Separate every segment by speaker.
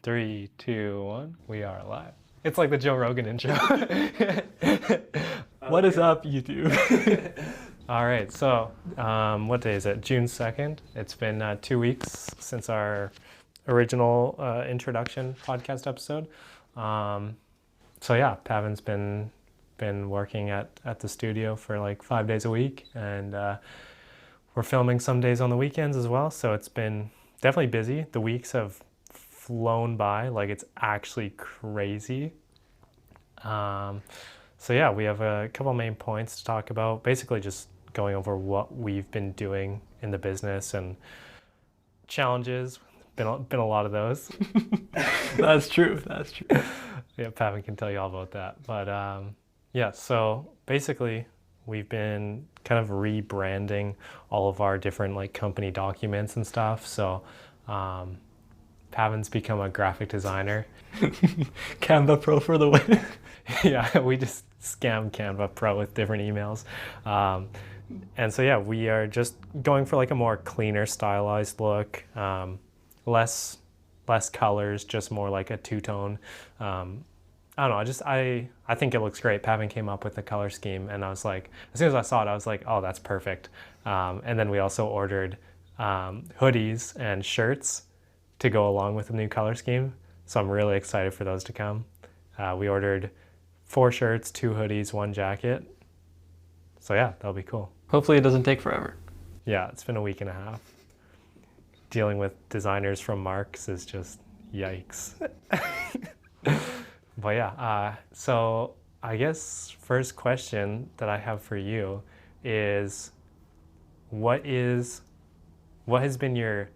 Speaker 1: Three, two, one. We are live. It's like the Joe Rogan intro. What is up, YouTube? All right, so what day is it? June 2nd. It's been 2 weeks since our original introduction podcast episode. So yeah, Pavin's been working at the studio for like 5 days a week, and we're filming some days on the weekends as well. So it's been definitely busy. The weeks have flown by, like it's actually crazy. So yeah, we have a couple main points to talk about. Basically just going over what we've been doing in the business and challenges. Been a lot of those.
Speaker 2: That's true.
Speaker 1: Yeah, Pavin can tell you all about that. But yeah, so basically we've been kind of rebranding all of our different like company documents and stuff. So Pavin's become a graphic designer.
Speaker 2: Canva Pro for the win.
Speaker 1: Yeah, we just scammed Canva Pro with different emails. And so yeah, we are just going for like a more cleaner, stylized look, less colors, just more like a two-tone. I don't know, I think it looks great. Pavin came up with the color scheme, and I was like, as soon as I saw it, I was like, oh, that's perfect. And then we also ordered hoodies and shirts to go along with the new color scheme. So I'm really excited for those to come. We ordered 4 shirts, 2 hoodies, 1 jacket. So yeah, that'll be cool.
Speaker 2: Hopefully it doesn't take forever.
Speaker 1: Yeah, it's been a week and a half. Dealing with designers from Marks is just yikes. But yeah, so I guess first question that I have for you is what has been your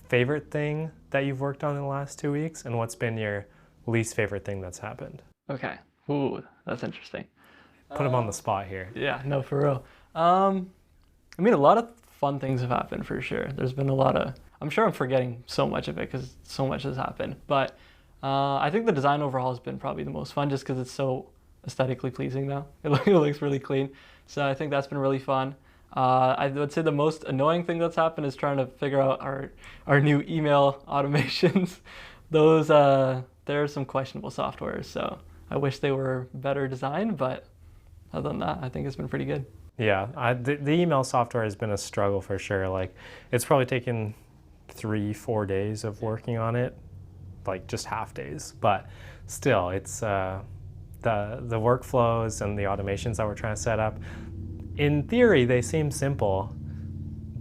Speaker 1: favorite thing that you've worked on in the last 2 weeks, and what's been your least favorite thing that's happened?
Speaker 2: Okay. Ooh, that's interesting.
Speaker 1: Put him on the spot here.
Speaker 2: Yeah, no, for real. I mean, a lot of fun things have happened for sure. There's been a lot of, I'm sure I'm forgetting so much of it because so much has happened. But I think the design overhaul has been probably the most fun just because it's so aesthetically pleasing now. It looks really clean. So I think that's been really fun. I would say the most annoying thing that's happened is trying to figure out our new email automations. Those, there are some questionable softwares, so I wish they were better designed, but other than that, I think it's been pretty good.
Speaker 1: Yeah, the email software has been a struggle for sure. Like, it's probably taken 3-4 days of working on it, like just half days. But still, it's the workflows and the automations that we're trying to set up. In theory, they seem simple,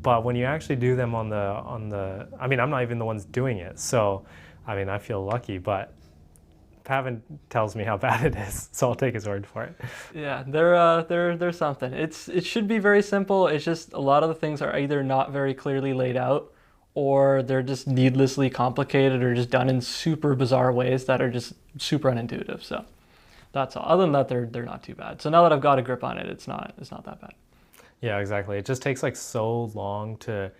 Speaker 1: but when you actually do them on the, I mean, I'm not even the ones doing it, so I mean, I feel lucky, but Pavin tells me how bad it is, so I'll take his word for it.
Speaker 2: Yeah, there's something. It should be very simple. It's just a lot of the things are either not very clearly laid out, or they're just needlessly complicated, or just done in super bizarre ways that are just super unintuitive. So that's all. Other than that, they're not too bad. So now that I've got a grip on it, it's not that bad.
Speaker 1: Yeah, exactly. It just takes like so long to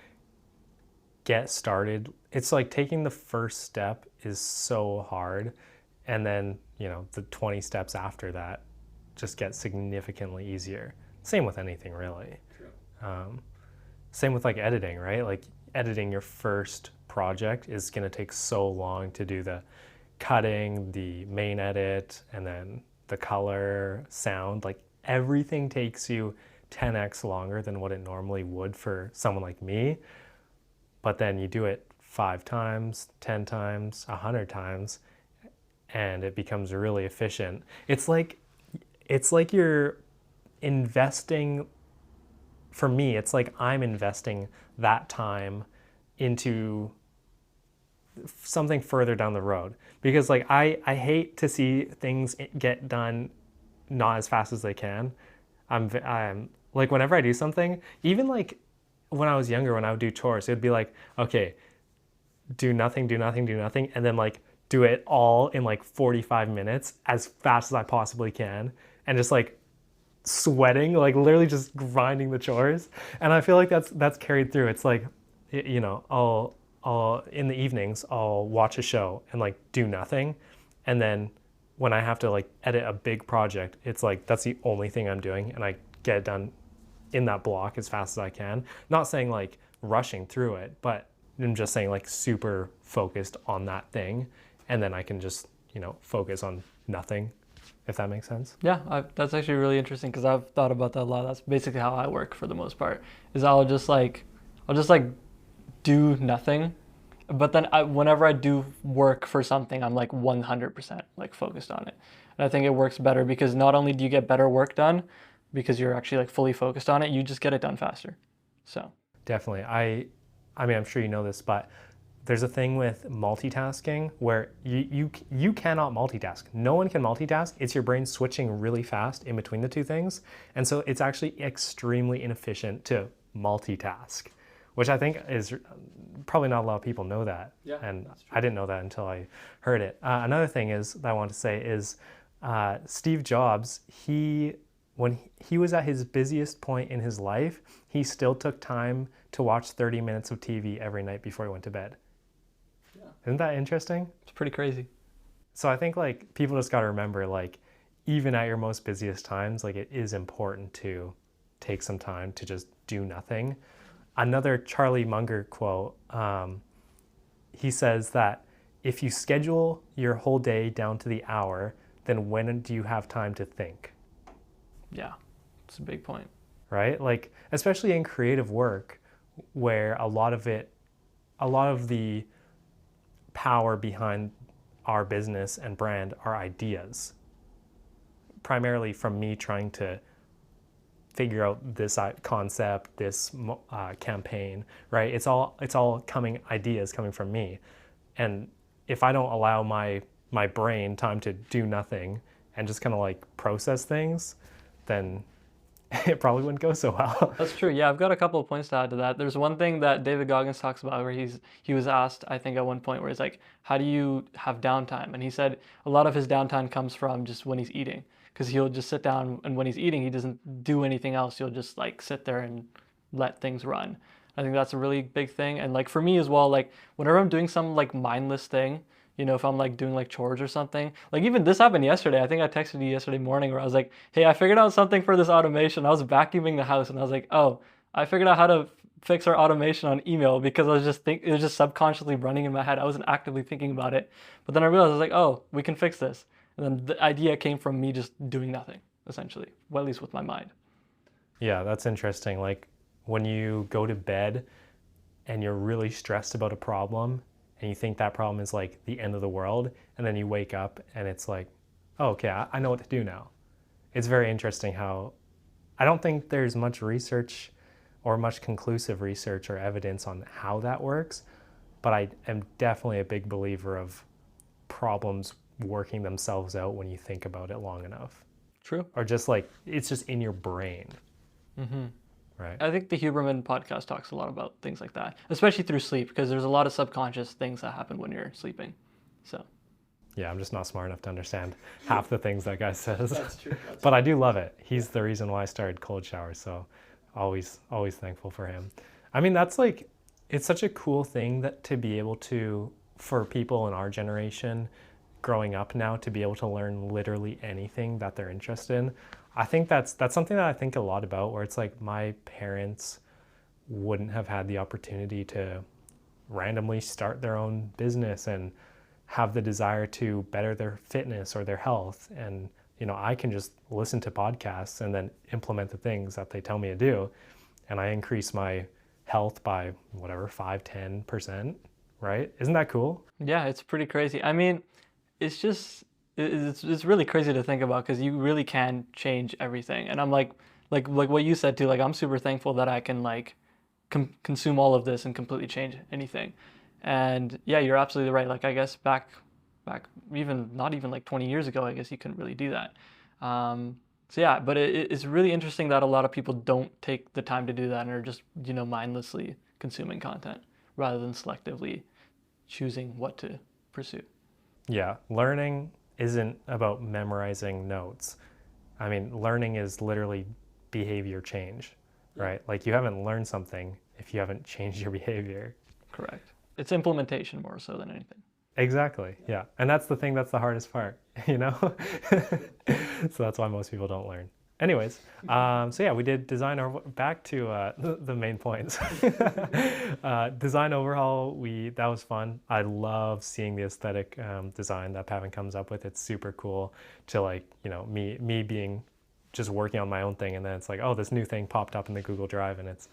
Speaker 1: get started. It's like taking the first step is so hard, and then, you know, the 20 steps after that just get significantly easier. Same with anything, really. True. Same with like editing, right? Like editing your first project is going to take so long to do the cutting, the main edit, and then the color, sound. Like everything takes you 10x longer than what it normally would for someone like me. But then you do it 5 times, 10 times, 100 times, and it becomes really efficient. It's like you're investing, for me, it's like I'm investing that time into something further down the road. Because like I hate to see things get done not as fast as they can. I'm like, whenever I do something, even like when I was younger, when I would do chores, it would be like, okay, do nothing, and then like do it all in like 45 minutes as fast as I possibly can, and just like sweating, like literally just grinding the chores. And I feel like that's carried through. It's like, you know, I'll in the evenings I'll watch a show and like do nothing, and then when I have to like edit a big project, it's like that's the only thing I'm doing, and I get it done in that block as fast as I can. Not saying like rushing through it, but I'm just saying like super focused on that thing. and then I can just, focus on nothing, if that makes sense.
Speaker 2: Yeah, that's actually really interesting because I've thought about that a lot. That's basically how I work for the most part. Is I'll just like do nothing, but then whenever I do work for something, I'm like 100% like focused on it. And I think it works better because not only do you get better work done because you're actually like fully focused on it, you just get it done faster. So
Speaker 1: Definitely. I mean, I'm sure you know this, but there's a thing with multitasking where you cannot multitask. No one can multitask. It's your brain switching really fast in between the two things. And so it's actually extremely inefficient to multitask, which I think is probably not a lot of people know that.
Speaker 2: Yeah,
Speaker 1: and
Speaker 2: that's true.
Speaker 1: I didn't know that until I heard it. Another thing is that I want to say is Steve Jobs, when he was at his busiest point in his life, he still took time to watch 30 minutes of TV every night before he went to bed.
Speaker 2: Yeah.
Speaker 1: Isn't that interesting?
Speaker 2: It's pretty crazy.
Speaker 1: So I think like people just got to remember, like, even at your most busiest times, like, it is important to take some time to just do nothing. Another Charlie Munger quote, he says that if you schedule your whole day down to the hour, then when do you have time to think?
Speaker 2: Yeah, it's a big point.
Speaker 1: Right? Like, especially in creative work, where a lot of the power behind our business and brand are ideas. Primarily from me trying to figure out this concept, this campaign, right? It's all ideas coming from me. And if I don't allow my brain time to do nothing and just kind of like process things, then it probably wouldn't go so well.
Speaker 2: That's true. Yeah, I've got a couple of points to add to that. There's one thing that David Goggins talks about where he was asked, I think at one point, where he's like, how do you have downtime? And he said a lot of his downtime comes from just when he's eating, because he'll just sit down and when he's eating, he doesn't do anything else. He'll just like sit there and let things run. I think that's a really big thing. And like for me as well, like whenever I'm doing some like mindless thing, if I'm like doing like chores or something, like even this happened yesterday. I think I texted you yesterday morning where I was like, hey, I figured out something for this automation. I was vacuuming the house and I was like, oh, I figured out how to fix our automation on email because it was just subconsciously running in my head. I wasn't actively thinking about it. But then I realized I was like, oh, we can fix this. And then the idea came from me just doing nothing, essentially, well, at least with my mind.
Speaker 1: Yeah, that's interesting. Like when you go to bed and you're really stressed about a problem and you think that problem is like the end of the world, and then you wake up and it's like, oh, okay, I know what to do now. It's very interesting how I don't think there's much research or much conclusive research or evidence on how that works, but I am definitely a big believer of problems working themselves out when you think about it long enough.
Speaker 2: True.
Speaker 1: Or just like, it's just in your brain.
Speaker 2: Mm-hmm.
Speaker 1: Right.
Speaker 2: I think the Huberman podcast talks a lot about things like that, especially through sleep, because there's a lot of subconscious things that happen when you're sleeping. So.
Speaker 1: Yeah, I'm just not smart enough to understand half the things that guy says.
Speaker 2: That's true.
Speaker 1: But I do love it. He's the reason why I started cold showers, so always thankful for him. I mean, that's like, it's such a cool thing that to be able to, for people in our generation growing up now, to be able to learn literally anything that they're interested in. I think that's something that I think a lot about, where it's like my parents wouldn't have had the opportunity to randomly start their own business and have the desire to better their fitness or their health. And, I can just listen to podcasts and then implement the things that they tell me to do. And I increase my health by whatever, 5-10%, right? Isn't that cool?
Speaker 2: Yeah, it's pretty crazy. I mean, it's really crazy to think about because you really can change everything. And I'm like what you said too, like I'm super thankful that I can like consume all of this and completely change anything. And yeah, you're absolutely right. Like I guess back even not even like 20 years ago, I guess you couldn't really do that. So yeah, but it's really interesting that a lot of people don't take the time to do that and are just, mindlessly consuming content rather than selectively choosing what to pursue.
Speaker 1: Yeah, learning isn't about memorizing notes. I mean, learning is literally behavior change, right? Like you haven't learned something if you haven't changed your behavior.
Speaker 2: Correct. It's implementation more so than anything.
Speaker 1: Exactly, yeah. And that's the thing that's the hardest part, So that's why most people don't learn. Anyways, so yeah, we did design back to the main points. Design overhaul, that was fun. I love seeing the aesthetic design that Pavan comes up with. It's super cool to like, me being just working on my own thing, and then it's like, oh, this new thing popped up in the Google Drive, and it's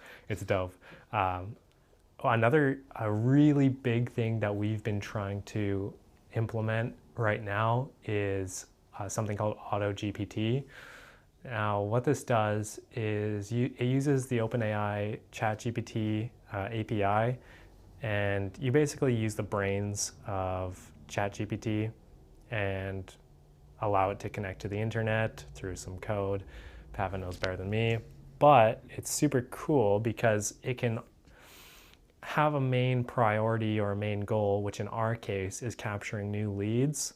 Speaker 1: dope. A really big thing that we've been trying to implement right now is something called Auto GPT. Now, what this does is it uses the OpenAI ChatGPT API, and you basically use the brains of ChatGPT and allow it to connect to the internet through some code. Pavan knows better than me, but it's super cool because it can have a main priority or a main goal, which in our case is capturing new leads.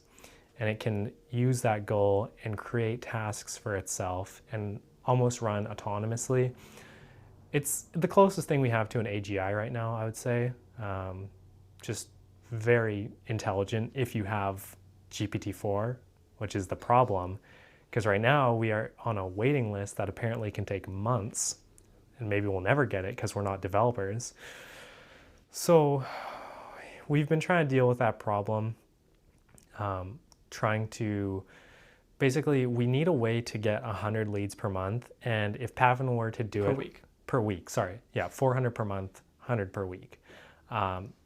Speaker 1: And it can use that goal and create tasks for itself and almost run autonomously. It's the closest thing we have to an AGI right now, I would say. Just very intelligent if you have GPT-4, which is the problem. Because right now we are on a waiting list that apparently can take months, and maybe we'll never get it because we're not developers. So we've been trying to deal with that problem. Trying to basically, we need a way to get 100 leads per month, and if Pavan were to do per week, 400 per month, 100 per week.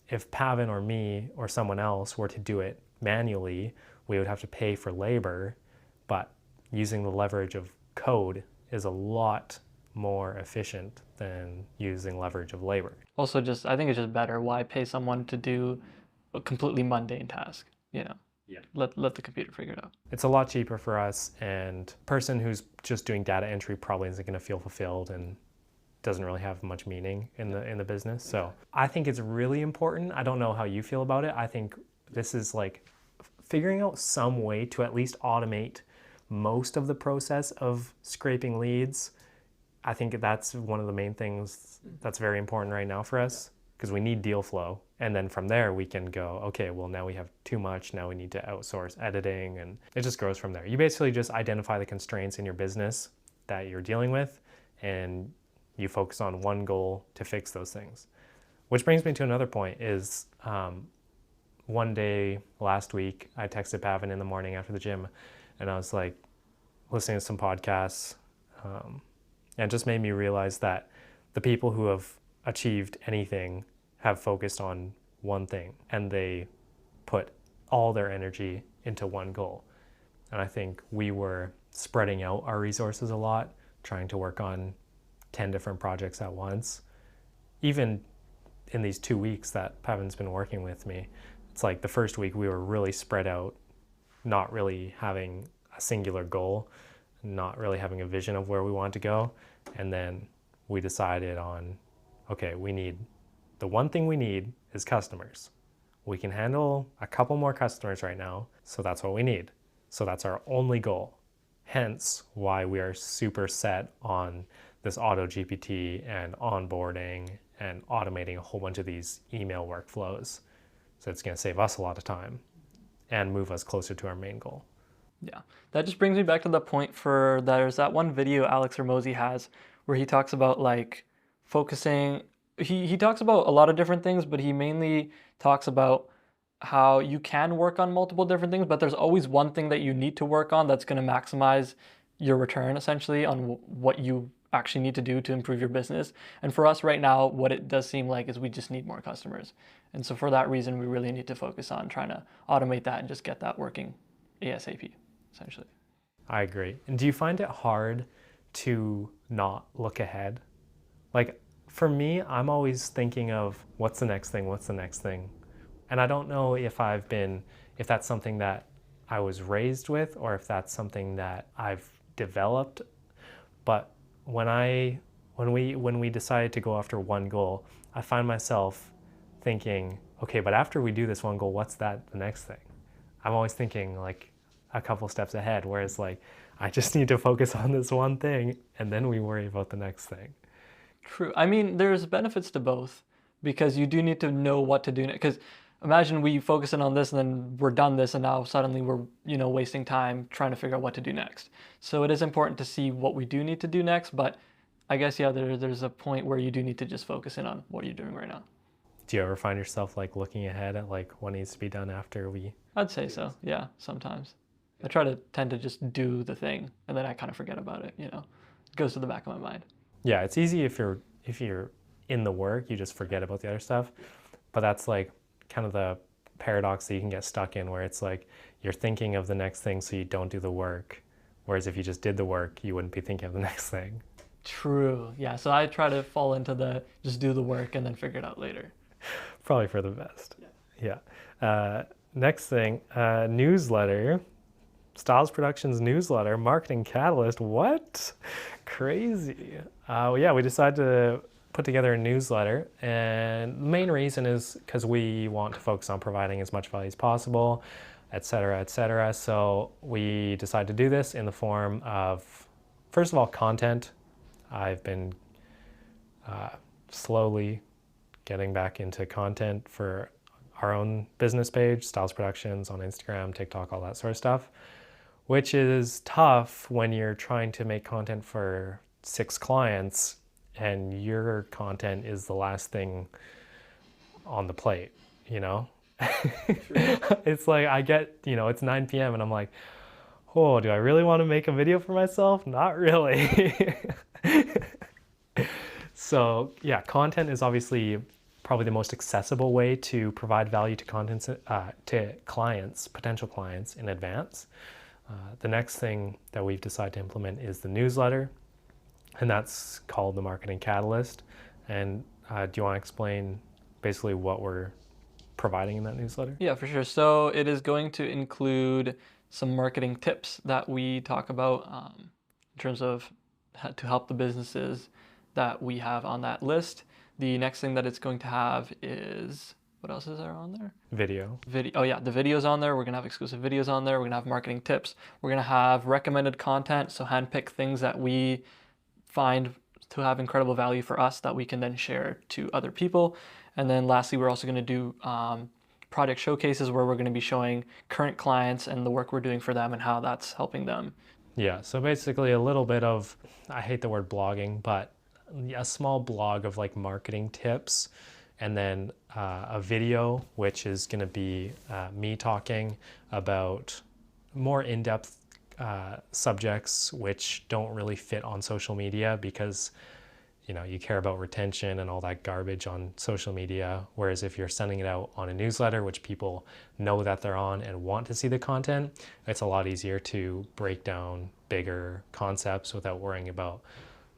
Speaker 1: If Pavan or me or someone else were to do it manually, we would have to pay for labor, but using the leverage of code is a lot more efficient than using leverage of labor.
Speaker 2: Also, I think it's just better. Why pay someone to do a completely mundane task?
Speaker 1: Yeah.
Speaker 2: Let the computer figure it out.
Speaker 1: It's a lot cheaper for us, and a person who's just doing data entry probably isn't going to feel fulfilled and doesn't really have much meaning in the business. So I think it's really important. I don't know how you feel about it. I think this is like figuring out some way to at least automate most of the process of scraping leads. I think that's one of the main things that's very important right now for us, because we need deal flow. And then from there we can go, okay, well now we have too much, now we need to outsource editing, and it just grows from there. You basically just identify the constraints in your business that you're dealing with, and you focus on one goal to fix those things. Which brings me to another point is, one day last week, I texted Pavan in the morning after the gym, and I was like listening to some podcasts, and it just made me realize that the people who have achieved anything have focused on one thing, and they put all their energy into one goal. And I think we were spreading out our resources a lot, trying to work on 10 different projects at once. Even in these 2 weeks that Pavan's been working with me, it's like the first week we were really spread out, not really having a singular goal, not really having a vision of where we want to go. And then we decided on, okay, the one thing we need is customers. We can handle a couple more customers right now, so that's what we need. So that's our only goal. Hence why we are super set on this Auto GPT and onboarding and automating a whole bunch of these email workflows. So it's going to save us a lot of time and move us closer to our main goal.
Speaker 2: Yeah, that just brings me back to the point there's that one video Alex Ramosi has where he talks about like focusing. He talks about a lot of different things, but he mainly talks about how you can work on multiple different things, but there's always one thing that you need to work on that's going to maximize your return essentially on what you actually need to do to improve your business. And for us right now, what it does seem like is we just need more customers. And so for that reason, we really need to focus on trying to automate that and just get that working ASAP, essentially.
Speaker 1: I agree. And do you find it hard to not look ahead? Like, for me, I'm always thinking of what's the next thing? And I don't know if that's something that I was raised with or if that's something that I've developed. But when we decided to go after one goal, I find myself thinking, okay, but after we do this one goal, what's the next thing? I'm always thinking like a couple steps ahead, whereas like I just need to focus on this one thing and then we worry about the next thing.
Speaker 2: True. I mean, there's benefits to both because you do need to know what to do. Because imagine we focus in on this and then we're done this and now suddenly we're, wasting time trying to figure out what to do next. So it is important to see what we do need to do next, but I guess, yeah, there's a point where you do need to just focus in on what you're doing right now.
Speaker 1: Do you ever find yourself like looking ahead at like what needs to be done after we?
Speaker 2: I'd say so, yeah, sometimes. I try to tend to just do the thing and then I kind of forget about it, It goes to the back of my mind.
Speaker 1: Yeah, it's easy if you're in the work, you just forget about the other stuff. But that's like kind of the paradox that you can get stuck in, where it's like you're thinking of the next thing so you don't do the work. Whereas if you just did the work, you wouldn't be thinking of the next thing.
Speaker 2: True, yeah, so I try to fall into the just do the work and then figure it out later.
Speaker 1: Probably for the best. Yeah. Next thing, newsletter. Styles Productions newsletter, Marketing Catalyst. What? Crazy. Yeah, we decided to put together a newsletter, and the main reason is because we want to focus on providing as much value as possible, et cetera, et cetera. So we decided to do this in the form of, first of all, content. I've been slowly getting back into content for our own business page, Styles Productions, on Instagram, TikTok, all that sort of stuff, which is tough when you're trying to make content for 6 clients and your content is the last thing on the plate, It's like I get, it's 9 p.m. and I'm like, oh, do I really want to make a video for myself? Not really. So yeah, content is obviously probably the most accessible way to provide value to clients, potential clients in advance. The next thing that we've decided to implement is the newsletter, and that's called the Marketing Catalyst. And do you want to explain basically what we're providing in that newsletter?
Speaker 2: Yeah, for sure. So it is going to include some marketing tips that we talk about in terms of how to help the businesses that we have on that list. The next thing that it's going to have is, what else is there on there?
Speaker 1: Video.
Speaker 2: Oh yeah, the videos on there. We're gonna have exclusive videos on there. We're gonna have marketing tips. We're gonna have recommended content, so handpick things that we find to have incredible value for us that we can then share to other people. And then lastly, we're also gonna do project showcases where we're gonna be showing current clients and the work we're doing for them and how that's helping them.
Speaker 1: Yeah, so basically a little bit of, I hate the word blogging, but a small blog of like marketing tips, and then a video, which is going to be me talking about more in-depth subjects which don't really fit on social media because you care about retention and all that garbage on social media, whereas if you're sending it out on a newsletter, which people know that they're on and want to see the content, it's a lot easier to break down bigger concepts without worrying about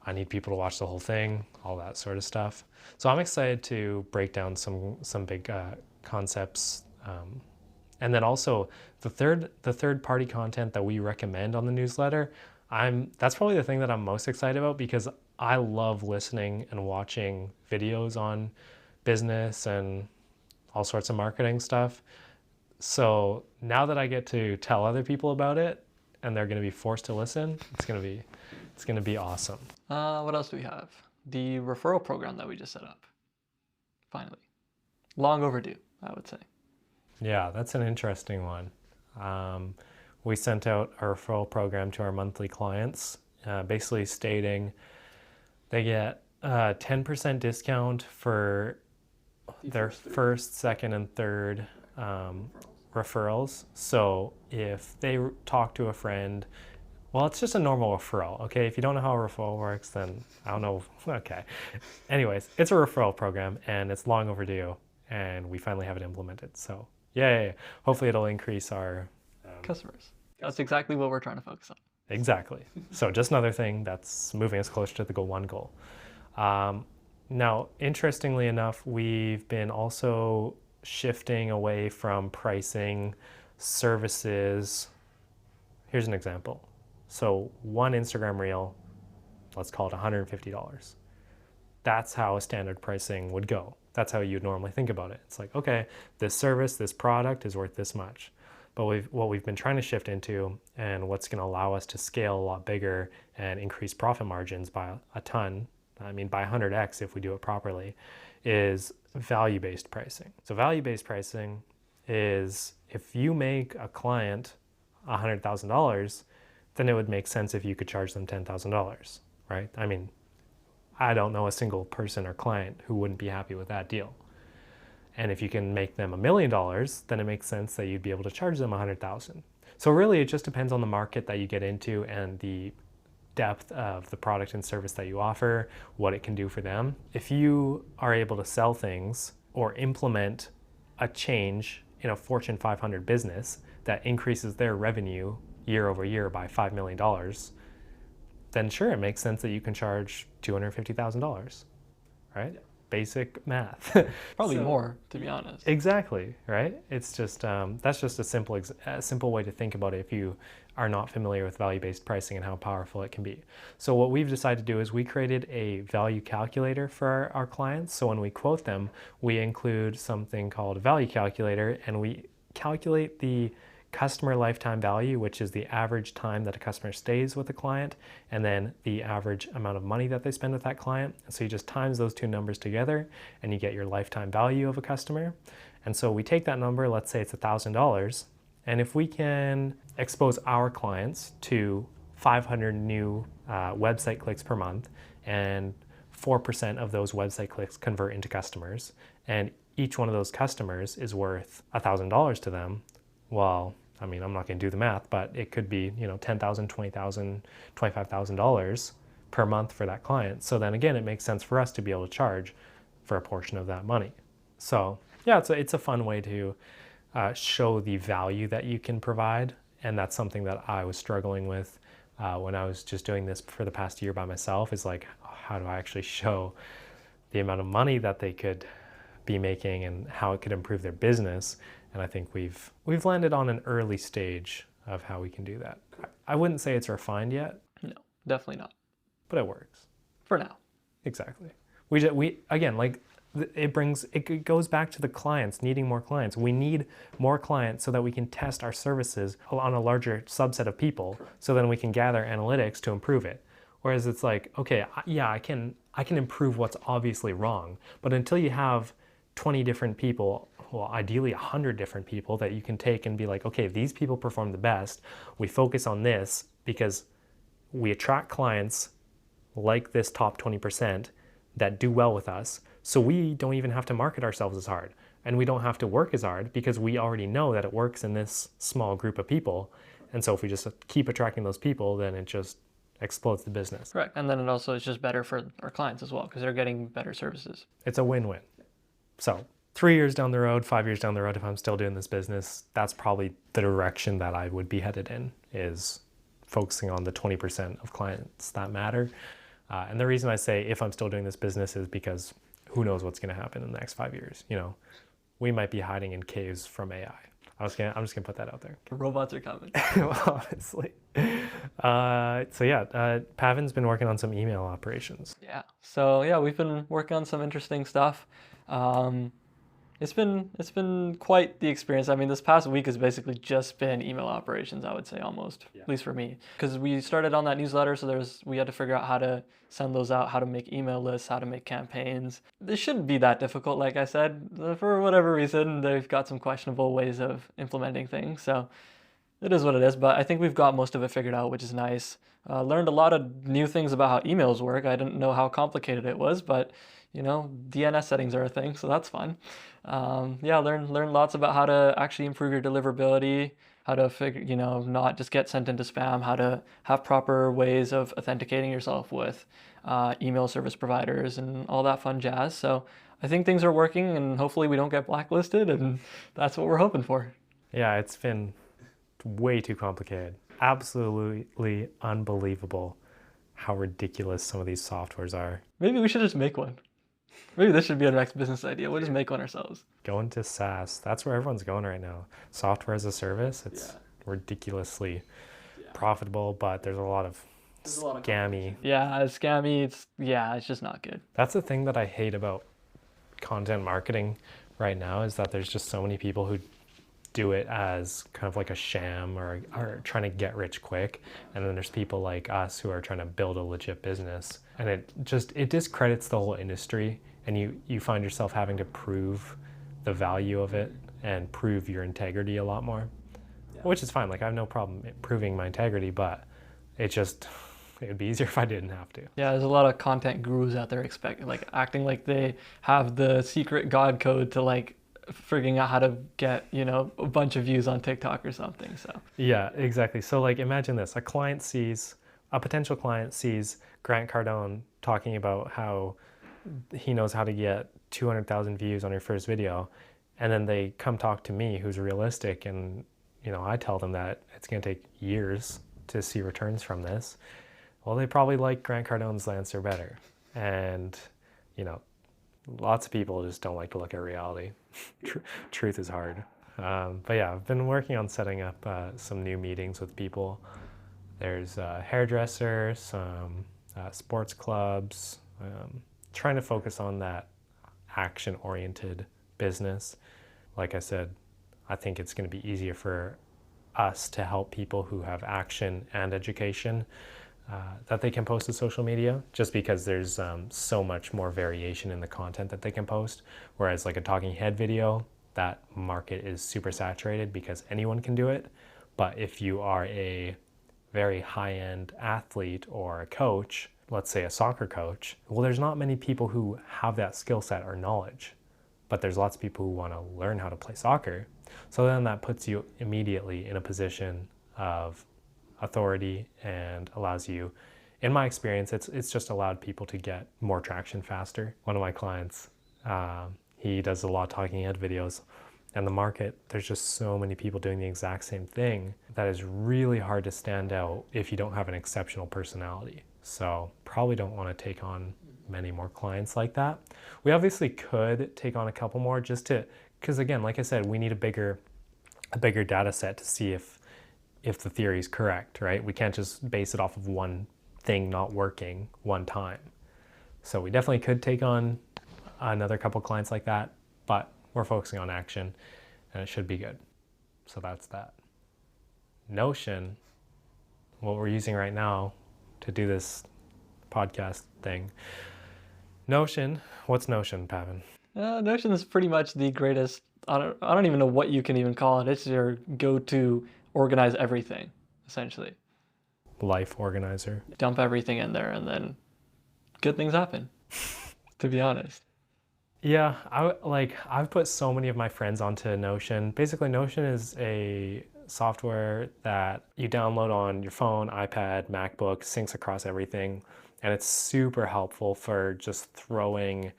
Speaker 1: I need people to watch the whole thing, all that sort of stuff. So I'm excited to break down some big concepts, and then also the third party content that we recommend on the newsletter. That's probably the thing that I'm most excited about because I love listening and watching videos on business and all sorts of marketing stuff. So now that I get to tell other people about it and they're going to be forced to listen, it's going to be awesome.
Speaker 2: What else do we have? The referral program that we just set up. Finally. Long overdue, I would say.
Speaker 1: Yeah, that's an interesting one. We sent out a referral program to our monthly clients, basically stating they get a 10% discount for their first, second, and third referrals. So if they talk to a friend, well, it's just a normal referral, okay? If you don't know how a referral works, then I don't know. Okay. Anyways, it's a referral program, and it's long overdue, and we finally have it implemented. So, yeah. Hopefully it'll increase our
Speaker 2: customers. That's exactly what we're trying to focus on.
Speaker 1: Exactly. So just another thing that's moving us closer to the goal 1 goal. Now, interestingly enough, we've been also shifting away from pricing services. Here's an example. So one Instagram reel, let's call it $150. That's how a standard pricing would go. That's how you'd normally think about it. It's like, okay, this service, this product is worth this much. But what we've been trying to shift into, and what's going to allow us to scale a lot bigger and increase profit margins by a ton, I mean by 100x if we do it properly, is value-based pricing. So value-based pricing is if you make a client $100,000, then it would make sense if you could charge them $10,000, right? I mean, I don't know a single person or client who wouldn't be happy with that deal. And if you can make them $1 million, then it makes sense that you'd be able to charge them $100,000. So really, it just depends on the market that you get into and the depth of the product and service that you offer, what it can do for them. If you are able to sell things or implement a change in a Fortune 500 business that increases their revenue year over year by $5 million, then sure, it makes sense that you can charge $250,000, right? Yeah. Basic math.
Speaker 2: Probably more, to be honest.
Speaker 1: Exactly, right? It's just, that's just a simple way to think about it if you are not familiar with value-based pricing and how powerful it can be. So what we've decided to do is we created a value calculator for our clients. So when we quote them, we include something called a value calculator, and we calculate the customer lifetime value, which is the average time that a customer stays with a client, and then the average amount of money that they spend with that client. So you just times those two numbers together and you get your lifetime value of a customer. And so we take that number, let's say it's $1,000, and if we can expose our clients to 500 new website clicks per month, and 4% of those website clicks convert into customers, and each one of those customers is worth $1,000 to them, well, I mean, I'm not going to do the math, but it could be, $10,000, $20,000, $25,000 per month for that client. So then again, it makes sense for us to be able to charge for a portion of that money. So yeah, it's a fun way to show the value that you can provide. And that's something that I was struggling with when I was just doing this for the past year by myself, is like, how do I actually show the amount of money that they could be making and how it could improve their business? And I think we've landed on an early stage of how we can do that. I wouldn't say it's refined yet.
Speaker 2: No, definitely not.
Speaker 1: But it works.
Speaker 2: For now.
Speaker 1: Exactly. We again, like, it goes back to the clients, needing more clients. We need more clients so that we can test our services on a larger subset of people, so then we can gather analytics to improve it. Whereas it's like, okay, yeah, I can improve what's obviously wrong, but until you have 20 different people, well, ideally 100 different people that you can take and be like, okay, these people perform the best. We focus on this because we attract clients like this top 20% that do well with us. So we don't even have to market ourselves as hard, and we don't have to work as hard because we already know that it works in this small group of people. And so if we just keep attracting those people, then it just explodes the business.
Speaker 2: Correct. And then it also is just better for our clients as well because they're getting better services.
Speaker 1: It's a win-win. So 3 years down the road, 5 years down the road, if I'm still doing this business, that's probably the direction that I would be headed in, is focusing on the 20% of clients that matter. And the reason I say if I'm still doing this business is because who knows what's going to happen in the next 5 years. We might be hiding in caves from AI. I'm just gonna put that out there.
Speaker 2: The robots are coming.
Speaker 1: Well, honestly. So yeah, Pavin's been working on some email operations.
Speaker 2: Yeah. So yeah, we've been working on some interesting stuff. It's been quite the experience. I mean, this past week has basically just been email operations, I would say, almost, at least for me. Because we started on that newsletter, so we had to figure out how to send those out, how to make email lists, how to make campaigns. This shouldn't be that difficult, like I said. For whatever reason, they've got some questionable ways of implementing things, so it is what it is. But I think we've got most of it figured out, which is nice. Learned a lot of new things about how emails work. I didn't know how complicated it was, but DNS settings are a thing, so that's fun. Learn lots about how to actually improve your deliverability, how to figure, not just get sent into spam, how to have proper ways of authenticating yourself with email service providers and all that fun jazz. So I think things are working, and hopefully we don't get blacklisted, and that's what we're hoping for.
Speaker 1: Yeah, it's been way too complicated. Absolutely unbelievable how ridiculous some of these softwares are.
Speaker 2: Maybe we should just make one. Maybe this should be our next business idea. We'll just make one ourselves.
Speaker 1: Going to SaaS. That's where everyone's going right now. Software as a service. It's ridiculously profitable, but there's a lot of scammy.
Speaker 2: Scammy. It's just not good.
Speaker 1: That's the thing that I hate about content marketing right now, is that there's just so many people who do it as kind of like a sham or are trying to get rich quick. And then there's people like us who are trying to build a legit business. And it discredits the whole industry and you find yourself having to prove the value of it and prove your integrity a lot more, which is fine. Like I have no problem proving my integrity, but it would be easier if I didn't have to.
Speaker 2: Yeah, there's a lot of content gurus out there acting like they have the secret god code to like figuring out how to get, a bunch of views on TikTok or something. So
Speaker 1: Yeah, exactly. So like imagine this, a potential client sees Grant Cardone talking about how he knows how to get 200,000 views on your first video, and then they come talk to me, who's realistic, and I tell them that it's going to take years to see returns from this. Well, they probably like Grant Cardone's answer better. And, lots of people just don't like to look at reality. Truth is hard. But yeah, I've been working on setting up some new meetings with people. There's a hairdresser, some sports clubs, trying to focus on that action-oriented business. Like I said, I think it's going to be easier for us to help people who have action and education that they can post to social media, just because there's so much more variation in the content that they can post. Whereas like a talking head video, that market is super saturated because anyone can do it. But if you are a very high-end athlete or a coach, let's say a soccer coach, well, there's not many people who have that skill set or knowledge, but there's lots of people who want to learn how to play soccer. So then that puts you immediately in a position of authority and allows you, in my experience, it's just allowed people to get more traction faster. One of my clients, he does a lot of talking head videos, and the market, there's just so many people doing the exact same thing that is really hard to stand out if you don't have an exceptional personality. So probably don't want to take on many more clients like that. We obviously could take on a couple more because again, like I said, we need a bigger data set to see if the theory is correct, right? We can't just base it off of one thing not working one time. So we definitely could take on another couple clients like that, but we're focusing on action and it should be good. So that's that. Notion, what we're using right now to do this podcast thing. Notion, what's Notion, Pavan?
Speaker 2: Notion is pretty much the greatest. I don't even know what you can even call it. It's your go-to organize everything, essentially.
Speaker 1: Life organizer.
Speaker 2: Dump everything in there and then good things happen, to be honest.
Speaker 1: Yeah, I've put so many of my friends onto Notion. Basically, Notion is a software that you download on your phone, iPad, MacBook, syncs across everything, and it's super helpful for just throwing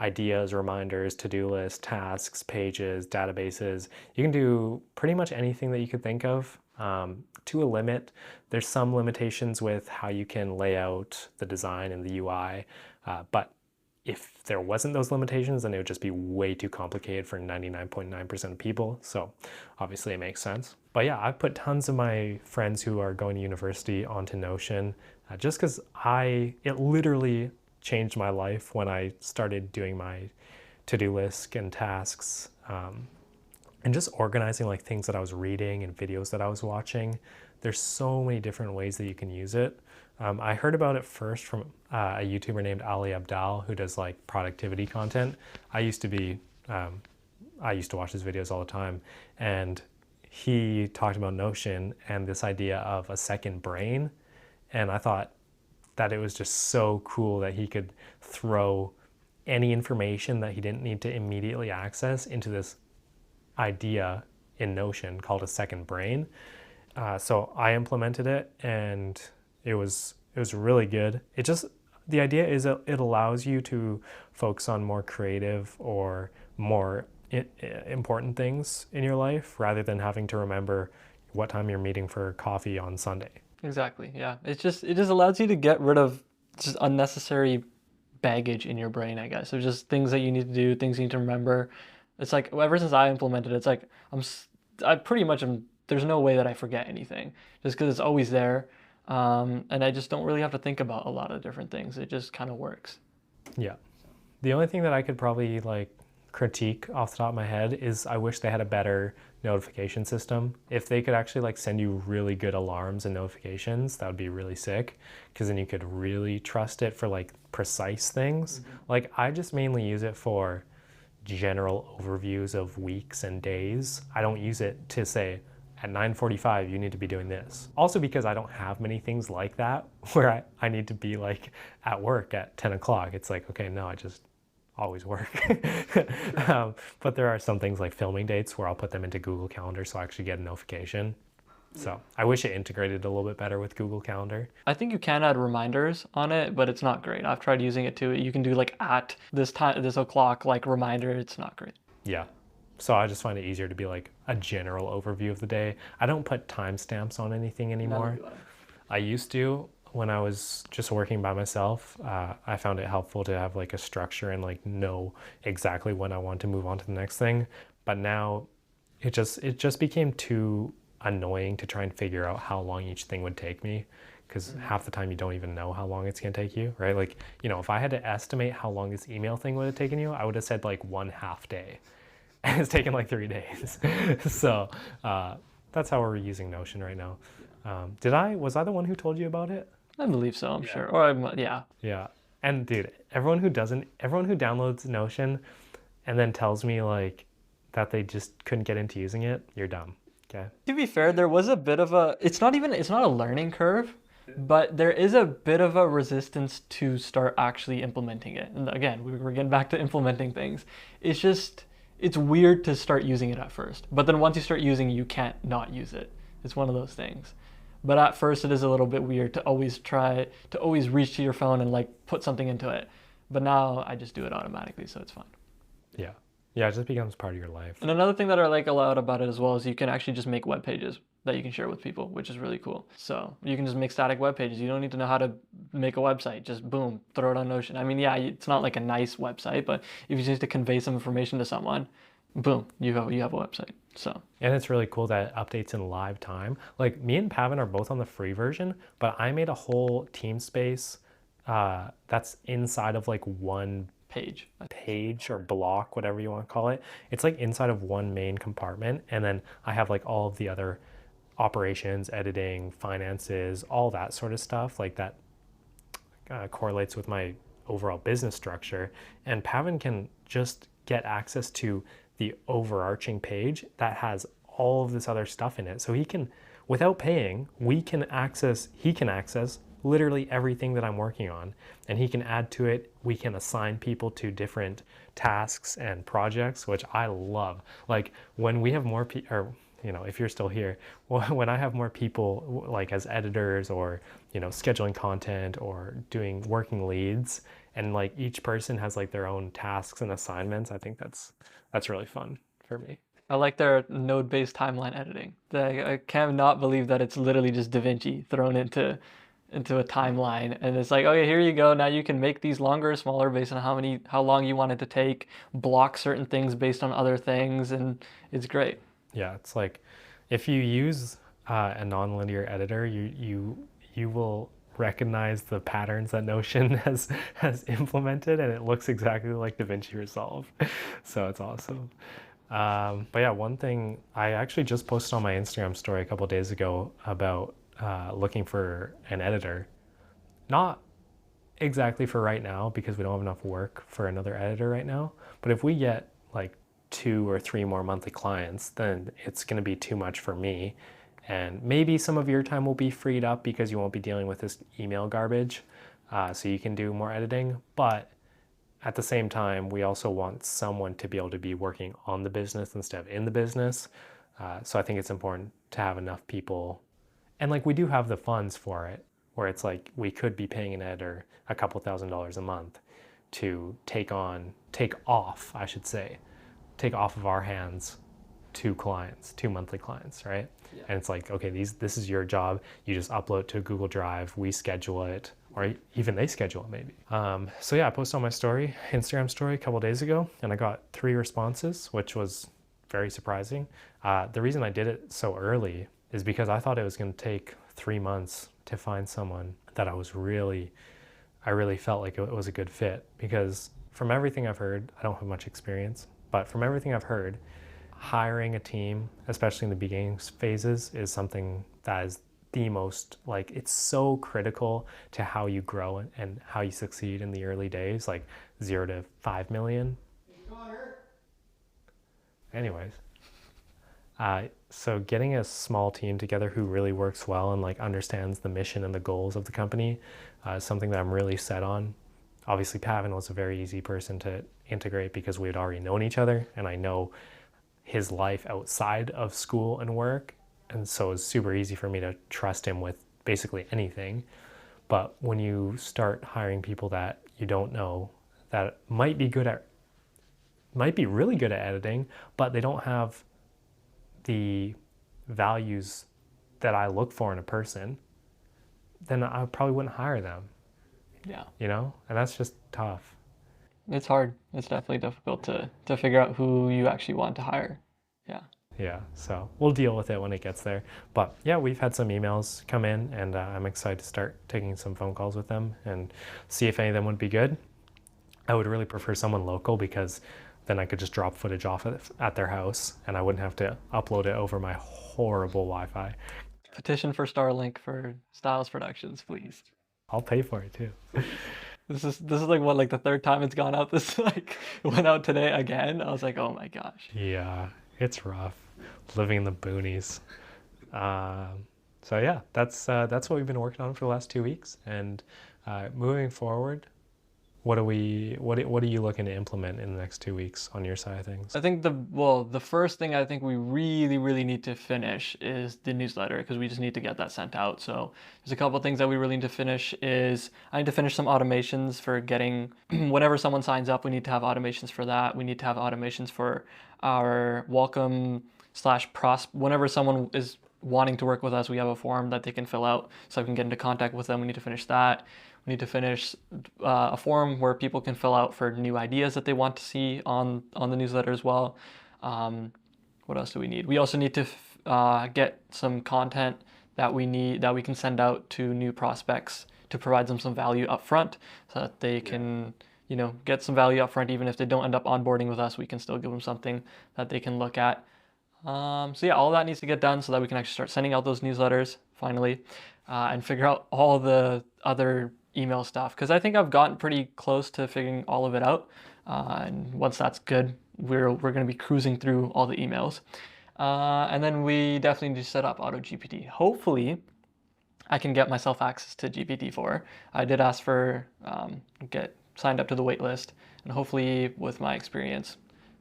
Speaker 1: ideas, reminders, to-do lists, tasks, pages, databases. You can do pretty much anything that you could think of to a limit. There's some limitations with how you can lay out the design and the UI, but if there wasn't those limitations, then it would just be way too complicated for 99.9% of people. So obviously it makes sense. But yeah, I've put tons of my friends who are going to university onto Notion just because it literally changed my life when I started doing my to-do list and tasks and just organizing like things that I was reading and videos that I was watching. There's so many different ways that you can use it. I heard about it first from a YouTuber named Ali Abdal who does like productivity content. I used to watch his videos all the time, and he talked about Notion and this idea of a second brain, and I thought that it was just so cool that he could throw any information that he didn't need to immediately access into this idea in Notion called a second brain. So I implemented it and it was really good. The idea is that it allows you to focus on more creative or more important things in your life rather than having to remember what time you're meeting for coffee on Sunday.
Speaker 2: Exactly. Yeah. It just allows you to get rid of just unnecessary baggage in your brain, I guess. There's just things that you need to do, things you need to remember. It's like ever since I implemented it, it's like I pretty much am. There's no way that I forget anything just because it's always there. And I just don't really have to think about a lot of different things. It just kind of works.
Speaker 1: Yeah. The only thing that I could probably like critique off the top of my head is I wish they had a better notification system. If they could actually like send you really good alarms and notifications, that would be really sick, because then you could really trust it for like precise things. Like I just mainly use it for general overviews of weeks and days. I don't use it to say at 9:45 you need to be doing this. Also because I don't have many things like that where I need to be like at work at 10 o'clock. It's like, okay, no, I just always work. But there are some things like filming dates where I'll put them into Google Calendar so I actually get a notification. So I wish it integrated a little bit better with Google Calendar.
Speaker 2: I think you can add reminders on it, but it's not great. I've tried using it too. You can do like at this time, this o'clock, like reminder. It's not great.
Speaker 1: Yeah. So I just find it easier to be like a general overview of the day. I don't put timestamps on anything anymore. I used to when I was just working by myself. I found it helpful to have like a structure and like know exactly when I want to move on to the next thing. But now it just became too annoying to try and figure out how long each thing would take me, because half the time you don't even know how long it's going to take you, right? Like, you know, if I had to estimate how long this email thing would have taken you, I would have said like 1/2 day. And it's taken like 3 days. So that's how we're using Notion right now. Was I the one who told you about it?
Speaker 2: I believe so, I'm sure. Or yeah.
Speaker 1: Yeah. And dude, everyone who downloads Notion and then tells me like that they just couldn't get into using it, you're dumb. Okay.
Speaker 2: To be fair, there was a bit of it's not a learning curve, but there is a bit of a resistance to start actually implementing it. And again, we're getting back to implementing things. It's weird to start using it at first, but then once you start using it, you can't not use it. It's one of those things. But at first it is a little bit weird to always reach to your phone and like put something into it. But now I just do it automatically, so it's fine.
Speaker 1: Yeah. Yeah, it just becomes part of your life.
Speaker 2: And another thing that I like a lot about it as well is you can actually just make web pages that you can share with people, which is really cool. So you can just make static web pages. You don't need to know how to make a website. Just boom, throw it on Notion. I mean, yeah, it's not like a nice website, but if you just need to convey some information to someone, boom, you have a website. So.
Speaker 1: And it's really cool that it updates in live time. Like me and Pavan are both on the free version, but I made a whole team space that's inside of like one page or block, whatever you want to call it. It's like inside of one main compartment, and then I have like all of the other operations, editing, finances, all that sort of stuff like that correlates with my overall business structure. And Pavan can just get access to the overarching page that has all of this other stuff in it. So he can, without paying, he can access literally everything that I'm working on, and he can add to it. We can assign people to different tasks and projects, which I love. Like when we have more people, or you know, if you're still here, when I have more people like as editors or, you know, scheduling content or doing working leads, and like each person has like their own tasks and assignments, I think that's really fun for me.
Speaker 2: I like their node-based timeline editing. I cannot believe that it's literally just DaVinci thrown into a timeline, and it's like, okay, here you go. Now you can make these longer or smaller based on how long you want it to take, block certain things based on other things, and it's great.
Speaker 1: Yeah, it's like if you use a nonlinear editor, you will recognize the patterns that Notion has implemented, and it looks exactly like DaVinci Resolve. So it's awesome. But yeah, one thing I actually just posted on my Instagram story a couple of days ago about looking for an editor. Not exactly for right now, because we don't have enough work for another editor right now. But if we get like 2 or 3 more monthly clients, then it's going to be too much for me. And maybe some of your time will be freed up because you won't be dealing with this email garbage. So you can do more editing. But at the same time, we also want someone to be able to be working on the business instead of in the business. So I think it's important to have enough people. And like we do have the funds for it, where it's like we could be paying an editor a couple $1,000s a month to take off of our hands 2 monthly clients, right? Yeah. And it's like, okay, this is your job. You just upload to Google Drive, we schedule it, or even they schedule it maybe. So yeah, I posted on my Instagram story a couple days ago, and I got 3 responses, which was very surprising. The reason I did it so early is because I thought it was going to take 3 months to find someone that I really felt like it was a good fit, because from everything I've heard, I don't have much experience But from everything I've heard, hiring a team, especially in the beginning phases, is something that is the most, like, it's so critical to how you grow and how you succeed in the early days, like 0 to 5 million. Anyways, so getting a small team together who really works well and like understands the mission and the goals of the company is something that I'm really set on. Obviously, Pavan was a very easy person to integrate because we had already known each other, and I know his life outside of school and work, and so it's super easy for me to trust him with basically anything. But when you start hiring people that you don't know, that might be really good at editing, but they don't have the values that I look for in a person, then I probably wouldn't hire them,
Speaker 2: Yeah.
Speaker 1: and that's just tough.
Speaker 2: It's hard. It's definitely difficult to figure out who you actually want to hire. Yeah.
Speaker 1: Yeah, so we'll deal with it when it gets there. But yeah, we've had some emails come in, and I'm excited to start taking some phone calls with them and see if any of them would be good. I would really prefer someone local because then I could just drop footage off at their house and I wouldn't have to upload it over my horrible Wi-Fi.
Speaker 2: Petition for Starlink for Styles Productions, please.
Speaker 1: I'll pay for it too.
Speaker 2: This is like what, like the third time it's gone out. This like went out today again. I was like, oh my gosh.
Speaker 1: Yeah, it's rough living in the boonies. So yeah, that's what we've been working on for the last 2 weeks. And moving forward, what are you looking to implement in the next 2 weeks on your side of things?
Speaker 2: I think the first thing I think we really need to finish is the newsletter, because we just need to get that sent out. So there's a couple of things that we really need to finish. I need to finish some automations for getting whenever someone signs up, we need to have automations for that. We need to have automations for our welcome / whenever someone is wanting to work with us, we have a form that they can fill out so I can get into contact with them. We need to finish that. We need to finish a form where people can fill out for new ideas that they want to see on the newsletter as well. What else do we need? We also need to get some content that we can send out to new prospects to provide them some value up front, so that they can get some value up front. Even if they don't end up onboarding with us, we can still give them something that they can look at. So yeah, all that needs to get done so that we can actually start sending out those newsletters finally, and figure out all the other email stuff, because I think I've gotten pretty close to figuring all of it out. And once that's good, we're going to be cruising through all the emails. And then we definitely need to set up Auto GPT. Hopefully, I can get myself access to GPT-4. I did ask for get signed up to the wait list, and hopefully, with my experience,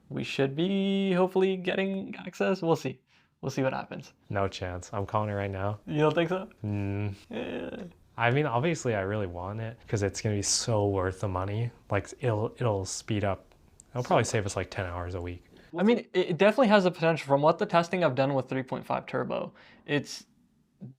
Speaker 2: we should be hopefully getting access. We'll see. We'll see what happens.
Speaker 1: No chance. I'm calling it right now.
Speaker 2: You don't think so?
Speaker 1: Yeah. I mean, obviously, I really want it because it's going to be so worth the money. Like, it'll speed up. It'll probably save us like 10 hours a week.
Speaker 2: I mean, it definitely has the potential. From what the testing I've done with 3.5 Turbo, it's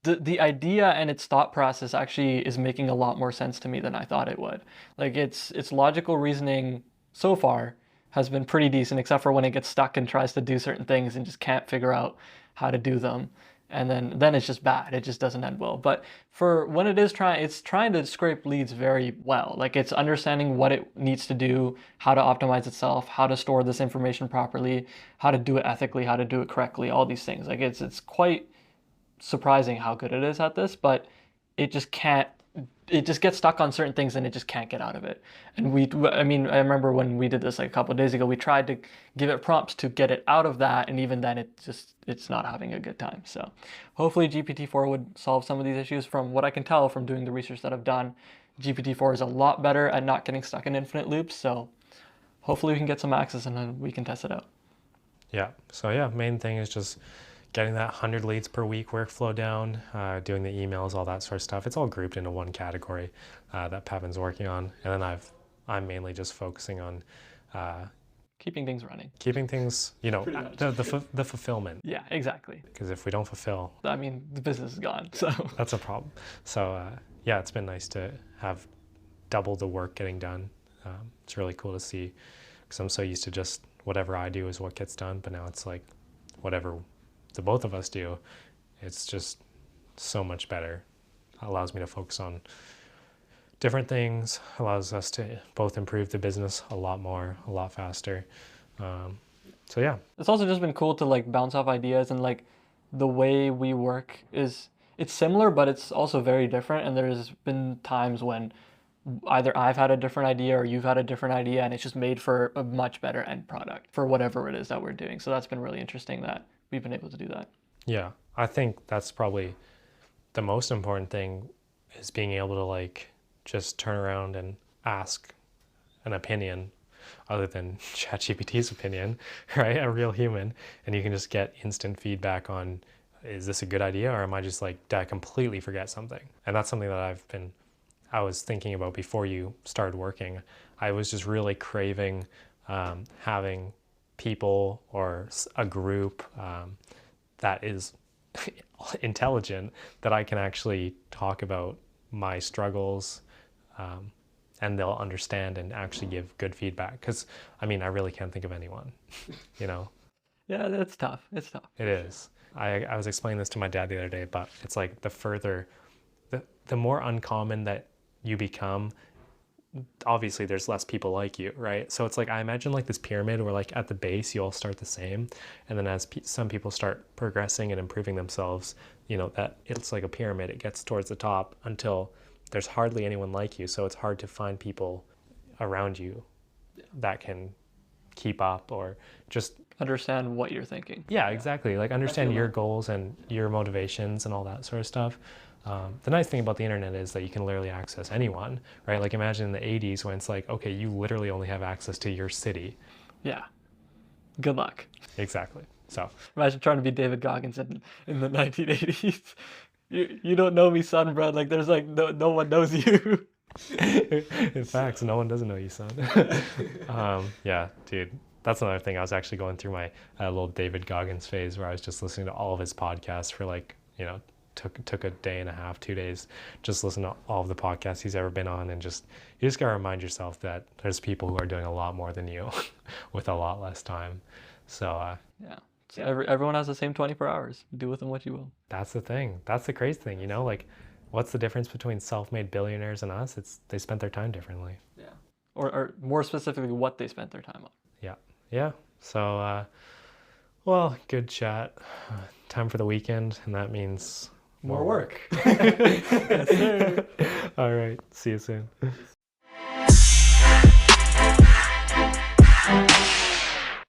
Speaker 2: the idea and its thought process actually is making a lot more sense to me than I thought it would. Like, its logical reasoning so far has been pretty decent, except for when it gets stuck and tries to do certain things and just can't figure out how to do them. And then it's just bad. It just doesn't end well. But for when it's trying to scrape leads very well. Like, it's understanding what it needs to do, how to optimize itself, how to store this information properly, how to do it ethically, how to do it correctly, all these things. Like, it's quite surprising how good it is at this, but it just gets stuck on certain things and it just can't get out of it. And I remember when we did this like a couple of days ago, we tried to give it prompts to get it out of that, and even then it's not having a good time. So hopefully GPT-4 would solve some of these issues. From what I can tell from doing the research that I've done, GPT-4 is a lot better at not getting stuck in infinite loops. So hopefully we can get some access and then we can test it out.
Speaker 1: Yeah. So yeah, main thing is just getting that 100 leads per week workflow down, doing the emails, all that sort of stuff. It's all grouped into one category that Pavan's working on. And then I'm mainly just focusing on
Speaker 2: keeping things running.
Speaker 1: Keeping things, the fulfillment.
Speaker 2: Yeah, exactly.
Speaker 1: Because if we don't fulfill,
Speaker 2: I mean, the business is gone, so.
Speaker 1: That's a problem. So yeah, it's been nice to have double the work getting done. It's really cool to see, because I'm so used to just whatever I do is what gets done. But now it's like whatever the both of us do, it's just so much better. It allows me to focus on different things, allows us to both improve the business a lot more, a lot faster. So yeah.
Speaker 2: It's also just been cool to like bounce off ideas, and like the way we work is it's similar, but it's also very different. And there's been times when either I've had a different idea or you've had a different idea, and it's just made for a much better end product for whatever it is that we're doing. So that's been really interesting that we've been able to do that.
Speaker 1: Yeah, I think that's probably the most important thing, is being able to like just turn around and ask an opinion other than ChatGPT's opinion, right? A real human, and you can just get instant feedback on, is this a good idea, or am I just like, did I completely forget something? And that's something that I was thinking about before you started working. I was just really craving having people or a group that is intelligent, that I can actually talk about my struggles, and they'll understand and actually give good feedback. Because I mean, I really can't think of anyone, you know.
Speaker 2: Yeah, that's tough. It's tough.
Speaker 1: It is. I was explaining this to my dad the other day, but it's like the more uncommon that you become, obviously there's less people like you, right? So it's like, I imagine like this pyramid where like at the base you all start the same, and then as some people start progressing and improving themselves, you know, that it's like a pyramid, it gets towards the top until there's hardly anyone like you. So it's hard to find people around you that can keep up or just
Speaker 2: Understand what you're thinking.
Speaker 1: yeah, exactly, like understand your goals and your motivations and all that sort of stuff. The nice thing about the internet is that you can literally access anyone, right? Like imagine in the 80s when it's like, okay, you literally only have access to your city.
Speaker 2: Yeah. Good luck.
Speaker 1: Exactly. So
Speaker 2: Imagine trying to be David Goggins in the 1980s. You don't know me, son, bro. Like there's like no one knows you.
Speaker 1: in fact, no one doesn't know you, son. Yeah, dude. That's another thing. I was actually going through my little David Goggins phase where I was just listening to all of his podcasts for like, you know, took a day and a half, 2 days, just listen to all of the podcasts he's ever been on, and just you just gotta remind yourself that there's people who are doing a lot more than you with a lot less time. So
Speaker 2: Yeah. So everyone has the same 24 hours. Do with them what you will.
Speaker 1: that's the thing. That's the crazy thing, you know, like what's the difference between self-made billionaires and us? It's they spent their time differently.
Speaker 2: Yeah. Or more specifically, what they spent their time on.
Speaker 1: Yeah. Yeah. So well, good chat. Time for the weekend, and that means
Speaker 2: More work.
Speaker 1: Yes, sir. All right. See you soon.